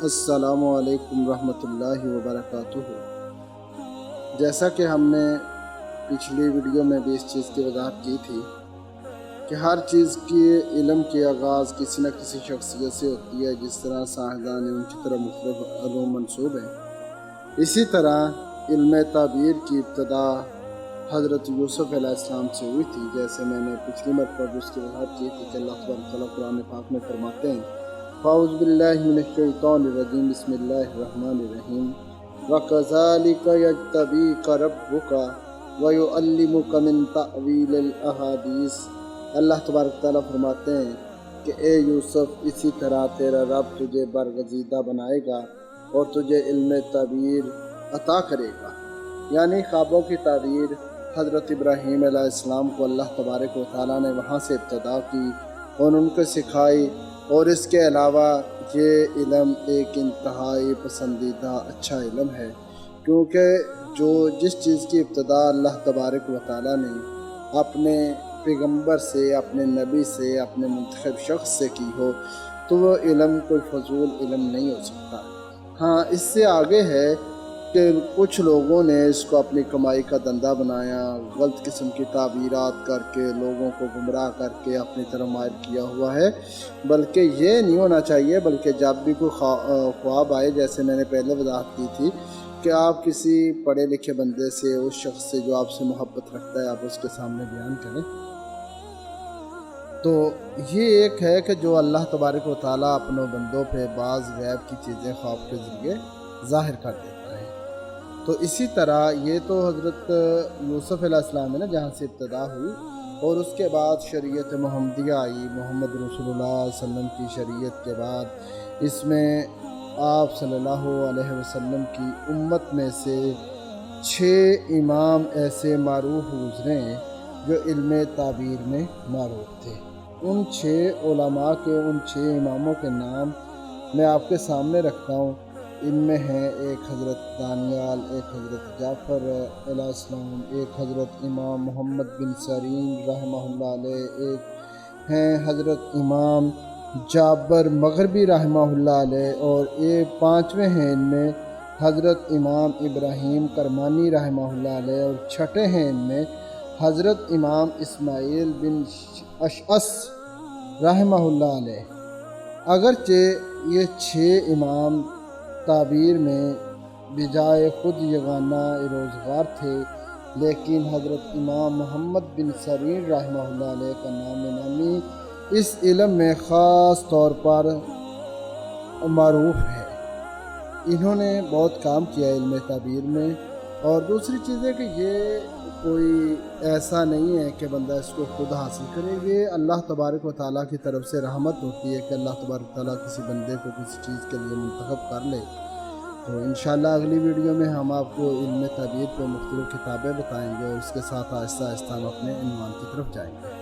السلام علیکم ورحمۃ اللہ وبرکاتہ۔ جیسا کہ ہم نے پچھلی ویڈیو میں بھی اس چیز کی وضاحت کی تھی کہ ہر چیز کی علم کے آغاز کسی نہ کسی شخصیت سے ہوتی ہے، جس طرح سائنسدان ان کی طرح مختلف علوم منسوب ہیں، اسی طرح علم تعبیر کی ابتدا حضرت یوسف علیہ السلام سے ہوئی تھی۔ جیسے میں نے پچھلی مرتبہ اس کی وضاحت کی تھی کہ اللہ تبارک تعالیٰ قرآن پاک میں فرماتے ہیں، اعوذ باللہ من الشیطان الرجیم، بسم اللہ الرحمن الرحیم، وَكَذَلِكَ يَجْتَبِيكَ رَبُّكَ وَيُعَلِّمُكَ مِن تَأْوِيلِ الْأَحَادِيثِ۔ اللہ تبارک تعالیٰ فرماتے ہیں کہ اے یوسف، اسی طرح تیرا رب تجھے برگزیدہ بنائے گا اور تجھے علم تعبیر عطا کرے گا، یعنی خوابوں کی تعبیر۔ حضرت ابراہیم علیہ السلام کو اللہ تبارک و تعالیٰ نے وہاں سے ابتدا کی اور ان کو سکھائی، اور اس کے علاوہ یہ علم ایک انتہائی پسندیدہ اچھا علم ہے، کیونکہ جس چیز کی ابتدا اللہ تبارک و تعالیٰ نے اپنے پیغمبر سے، اپنے نبی سے، اپنے منتخب شخص سے کی ہو تو وہ علم کوئی فضول علم نہیں ہو سکتا۔ ہاں، اس سے آگے ہے کہ کچھ لوگوں نے اس کو اپنی کمائی کا دندہ بنایا، غلط قسم کی تعبیرات کر کے لوگوں کو گمراہ کر کے اپنی طرف مائل کیا ہوا ہے، بلکہ یہ نہیں ہونا چاہیے۔ بلکہ جب بھی کوئی خواب آئے، جیسے میں نے پہلے وضاحت کی تھی کہ آپ کسی پڑھے لکھے بندے سے، اس شخص سے جو آپ سے محبت رکھتا ہے، آپ اس کے سامنے بیان کریں، تو یہ ایک ہے کہ جو اللہ تبارک و تعالیٰ اپنے بندوں پہ بعض غیب کی چیزیں خواب کے ذریعے ظاہر کر دیتا ہے۔ تو اسی طرح یہ تو حضرت یوسف علیہ السلام ہے نا، جہاں سے ابتدا ہوئی، اور اس کے بعد شریعت محمدیہ آئی، محمد رسول اللہ صلی اللہ علیہ وسلم کی شریعت کے بعد اس میں آپ صلی اللہ علیہ وسلم کی امت میں سے 6 امام ایسے معروف گزرے ہیں جو علم تعبیر میں معروف تھے۔ ان 6 علماء کے، ان 6 اماموں کے نام میں آپ کے سامنے رکھتا ہوں۔ ان میں ہیں ایک حضرت دانیال، ایک حضرت جعفر علیہ السلام، ایک حضرت امام محمد بن سیرین رحمہ اللہ علیہ، ایک ہیں حضرت امام جابر مغربی رحمہ اللہ علیہ، اور ایک 5ویں ہیں ان میں حضرت امام ابراہیم کرمانی رحمہ اللہ علیہ، اور 6 ہیں ان میں حضرت امام اسماعیل بن اشعث رحمہ اللہ علیہ۔ اگرچہ یہ 6 امام تعبیر میں بجائے خود یگانہ روزگار تھے، لیکن حضرت امام محمد بن سیرین رحمہ اللہ علیہ کا نام نامی اس علم میں خاص طور پر معروف ہے۔ انہوں نے بہت کام کیا علم تعبیر میں۔ اور دوسری چیز ہے کہ یہ کوئی ایسا نہیں ہے کہ بندہ اس کو خود حاصل کرے، یہ اللہ تبارک و تعالیٰ کی طرف سے رحمت ہوتی ہے کہ اللہ تبارک و تعالیٰ کسی بندے کو کسی چیز کے لیے منتخب کر لے۔ تو انشاءاللہ اگلی ویڈیو میں ہم آپ کو علم تعبیر پہ مختلف کتابیں بتائیں گے، اور اس کے ساتھ آہستہ آہستہ ہم اپنے عنوان کی طرف جائیں گے۔